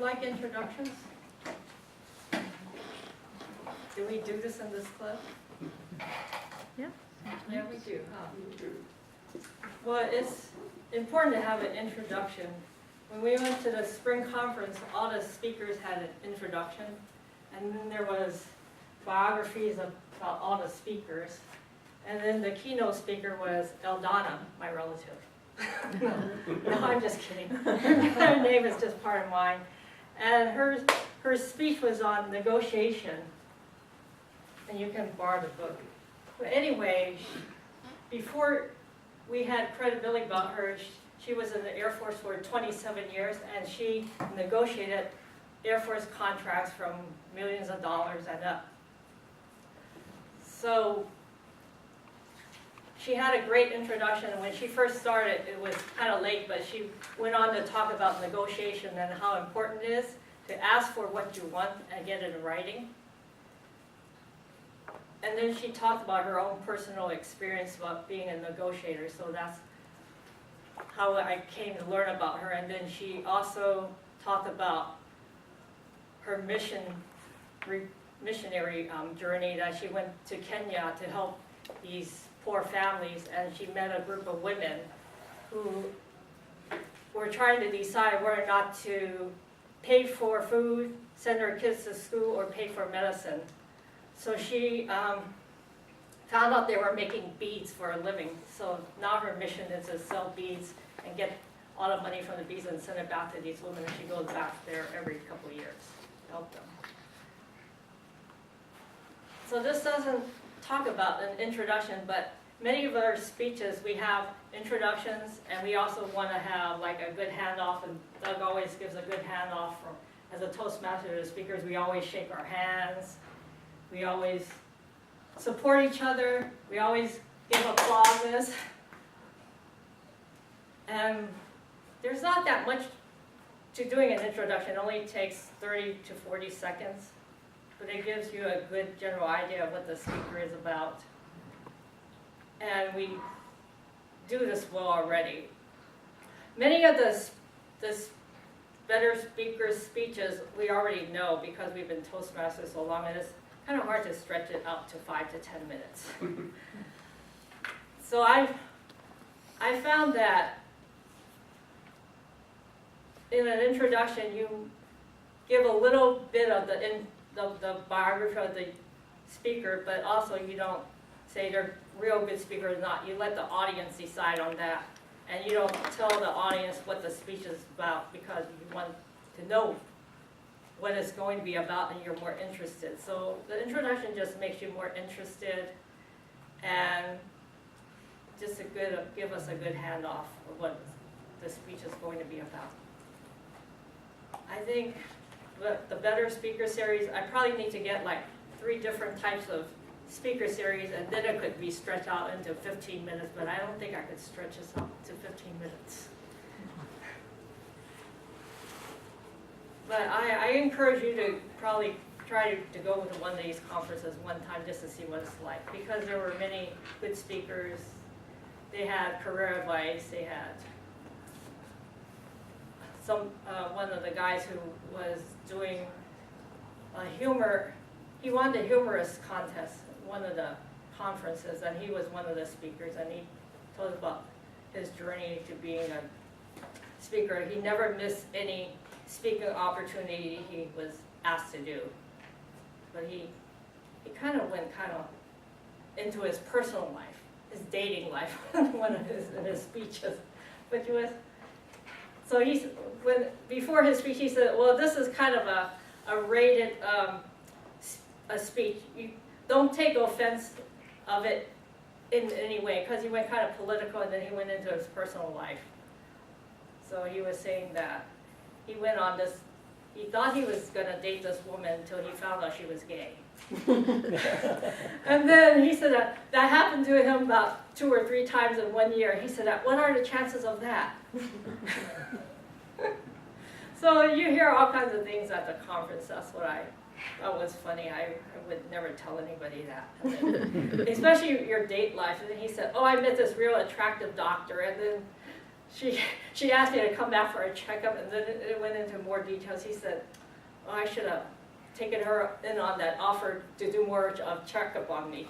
like introductions? Do we do this in this club? Yeah. Yeah, we do, huh? Well, it's important to have an introduction. When we went to the spring conference, all the speakers had an introduction, and then there was biographies about all the speakers. And then the keynote speaker was Donna, my relative. No, I'm just kidding. Her name is just part of mine. And her speech was on negotiation. And you can borrow the book. But anyway, before we had credibility about her, she was in the Air Force for 27 years, and she negotiated Air Force contracts from millions of dollars and up. So she had a great introduction. When she first started, it was kind of late, but she went on to talk about negotiation and how important it is to ask for what you want and get it in writing. And then she talked about her own personal experience about being a negotiator, so that's how I came to learn about her. And then she also talked about her missionary journey, that she went to Kenya to help these poor families, and she met a group of women who were trying to decide whether or not to pay for food, send their kids to school, or pay for medicine. So she found out they were making beads for a living. So now her mission is to sell beads and get all the money from the beads and send it back to these women. And she goes back there every couple of years to help them. So this doesn't talk about an introduction, but many of our speeches, we have introductions, and we also want to have like a good handoff, and Doug always gives a good handoff. As a Toastmaster to the speakers, we always shake our hands. We always support each other. We always give applauses. And there's not that much to doing an introduction. It only takes 30 to 40 seconds. But it gives you a good general idea of what the speaker is about. And we do this well already. Many of the better speakers' speeches we already know because we've been Toastmasters so long, and it's kind of hard to stretch it out to 5 to 10 minutes. So I found that in an introduction, you give a little bit of the biography of the speaker, but also you don't say they're real good speaker or not. You let the audience decide on that. And you don't tell the audience what the speech is about because you want to know what it's going to be about and you're more interested. So the introduction just makes you more interested and just give us a good handoff of what the speech is going to be about. I think the Better Speaker Series, I probably need to get like 3 different types of speaker series, and then it could be stretched out into 15 minutes, but I don't think I could stretch this out to 15 minutes. But I encourage you to probably try to go to one of these conferences one time just to see what it's like, because there were many good speakers. They had career advice. They had one of the guys who was doing humor. He won the humorous contest, one of the conferences, and he was one of the speakers, and he told us about his journey to being a speaker. He never missed any speaking opportunity he was asked to do. But he kind of went into his personal life, his dating life, one of his speeches. But so before his speech, he said, well, this is kind of a rated a speech. You don't take offense of it in any way, because he went kind of political and then he went into his personal life. So he was saying that he went on this, he thought he was going to date this woman until he found out she was gay. And then he said that happened to him about 2 or 3 times in 1 year. He said, what are the chances of that? So you hear all kinds of things at the conference. That's what I thought was funny. I would never tell anybody that. And then, especially your date life. And then he said, oh, I met this real attractive doctor. And then she asked me to come back for a checkup, and then it went into more details. He said, oh, I should have taken her in on that offer to do more of checkup on me.